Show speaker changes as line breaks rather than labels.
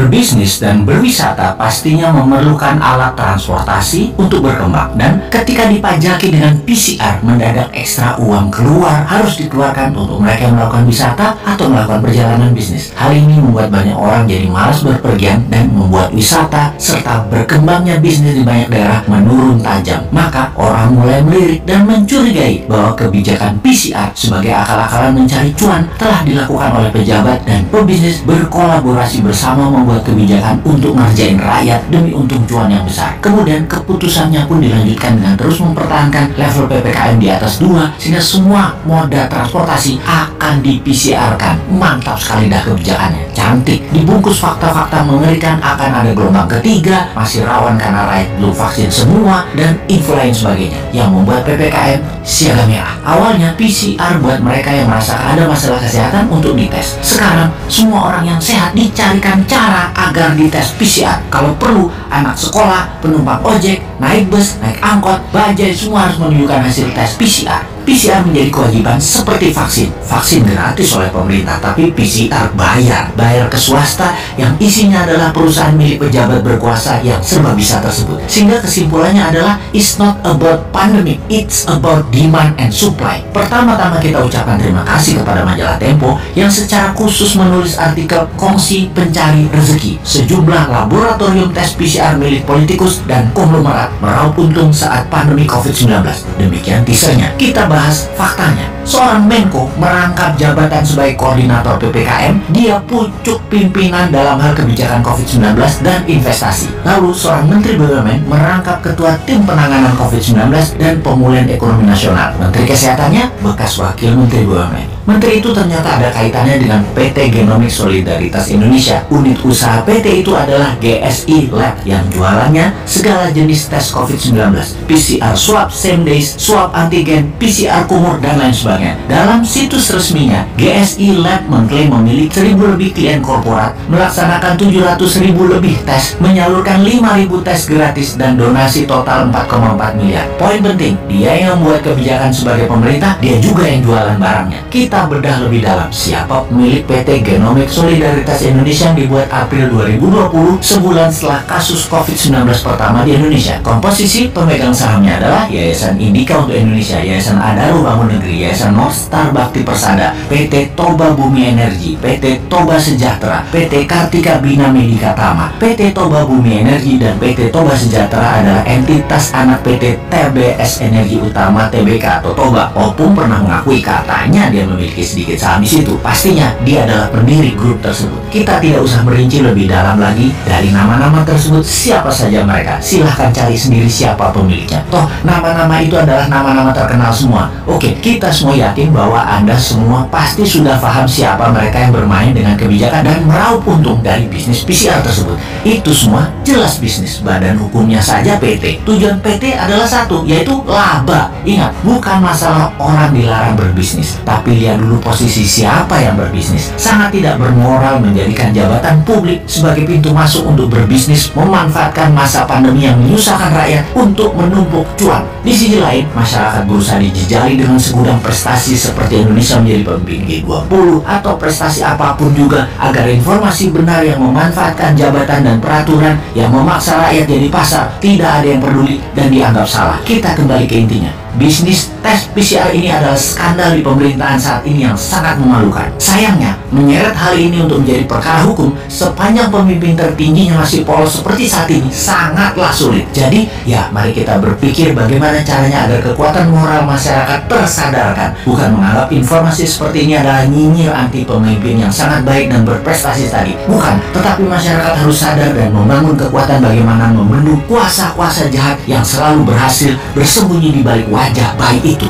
Berbisnis dan berwisata pastinya memerlukan alat transportasi untuk berkembang, dan ketika dipajaki dengan PCR, mendadak ekstra uang keluar harus dikeluarkan untuk mereka yang melakukan wisata atau melakukan perjalanan bisnis. Hal ini membuat banyak orang jadi malas berpergian dan membuat wisata serta berkembangnya bisnis di banyak daerah menurun tajam. Maka orang mulai melirik dan mencurigai bahwa kebijakan PCR sebagai akal-akalan mencari cuan telah dilakukan oleh pejabat dan pebisnis berkolaborasi bersama membuat kebijakan untuk ngerjain rakyat demi untung cuan yang besar. Kemudian keputusannya pun dilanjutkan dengan terus mempertahankan level PPKM di atas 2 sehingga semua moda transportasi akan di-PCR-kan. Mantap sekali dah kebijakannya. Cantik. Dibungkus fakta-fakta mengerikan akan ada gelombang ketiga, masih rawan karena rakyat belum vaksin semua, dan info lain sebagainya yang membuat PPKM siaga merah. Awalnya PCR buat mereka yang merasakan ada masalah kesehatan untuk dites. Sekarang semua orang yang sehat dicarikan cara agar dites PCR. Kalau perlu, anak sekolah, penumpang ojek, naik bus, naik angkot, bajai semua harus menunjukkan hasil tes PCR. PCR menjadi kewajiban seperti vaksin. Vaksin gratis oleh pemerintah, tapi PCR bayar ke swasta yang isinya adalah perusahaan milik pejabat berkuasa yang serba bisa tersebut. Sehingga kesimpulannya adalah it's not about pandemic, it's about demand and supply. Pertama-tama kita ucapkan terima kasih kepada majalah Tempo yang secara khusus menulis artikel kongsi pencari rezeki. Sejumlah laboratorium tes PCR milik politikus dan konglomerat meraup untung saat pandemi COVID-19. Demikian teasernya. Kita bahas faktanya. Seorang Menko merangkap jabatan sebagai koordinator PPKM, dia pucuk pimpinan dalam hal kebijakan COVID-19 dan investasi. Lalu seorang Menteri BUMN merangkap ketua tim penanganan COVID-19 dan pemulihan ekonomi nasional. Menteri Kesehatannya bekas wakil Menteri BUMN. Menteri itu ternyata ada kaitannya dengan PT Genomic Solidaritas Indonesia. Unit usaha PT itu adalah GSI Lab yang jualannya segala jenis tes COVID-19, PCR swab same days, swab antigen, PCR kumur, dan lain sebagainya. Dalam situs resminya, GSI Lab mengklaim memiliki 1.000 lebih klien korporat, melaksanakan 700.000 lebih tes, menyalurkan 5.000 tes gratis, dan donasi total 4,4 miliar. Poin penting, dia yang membuat kebijakan sebagai pemerintah, dia juga yang jualan barangnya. Kita bedah lebih dalam, siapa pemilik PT Genomic Solidaritas Indonesia yang dibuat April 2020, sebulan setelah kasus COVID-19 pertama di Indonesia. Komposisi pemegang sahamnya adalah Yayasan Indika untuk Indonesia, Yayasan Adaro Bangun Negeri, Yayasan Northstar Bakti Persada, PT Toba Bumi Energi, PT Toba Sejahtera, PT Kartika Bina Medika Tama. PT Toba Bumi Energi dan PT Toba Sejahtera adalah entitas anak PT TBS Energi Utama Tbk atau Toba. Opung pernah mengakui katanya dia memiliki sedikit saham di situ. Pastinya dia adalah pendiri grup tersebut. Kita tidak usah merinci lebih dalam lagi dari nama-nama tersebut siapa saja mereka. Silahkan cari sendiri siapa pemiliknya. Toh nama-nama itu adalah nama-nama terkenal semua. Oke, kita semua yakin bahwa Anda semua pasti sudah paham siapa mereka yang bermain dengan kebijakan dan meraup untung dari bisnis PCR tersebut. Itu semua jelas bisnis. Badan hukumnya saja PT. Tujuan PT adalah satu, yaitu laba. Ingat, bukan masalah orang dilarang berbisnis, tapi lihat dulu posisi siapa yang berbisnis. Sangat tidak bermoral menjadikan jabatan publik sebagai pintu masuk untuk berbisnis, memanfaatkan masa pandemi yang menyusahkan rakyat untuk menumpuk cuan. Di sisi lain, masyarakat berusaha dijejali dengan segudang prestasi seperti Indonesia menjadi pemimpin G20 atau prestasi apapun juga agar informasi benar yang memanfaatkan jabatan dan peraturan yang memaksa rakyat jadi pasar tidak ada yang peduli dan dianggap salah. Kita kembali ke intinya. Bisnis tes PCR ini adalah skandal di pemerintahan saat ini yang sangat memalukan. Sayangnya, menyeret hal ini untuk menjadi perkara hukum sepanjang pemimpin tertingginya masih polos seperti saat ini sangatlah sulit. Jadi, ya mari kita berpikir bagaimana caranya agar kekuatan moral masyarakat tersadarkan. Bukan menganggap informasi seperti ini adalah nyinyir anti pemimpin yang sangat baik dan berprestasi tadi. Bukan, tetapi masyarakat harus sadar dan membangun kekuatan bagaimana membendung kuasa-kuasa jahat yang selalu berhasil bersembunyi di balik wajah baik itu.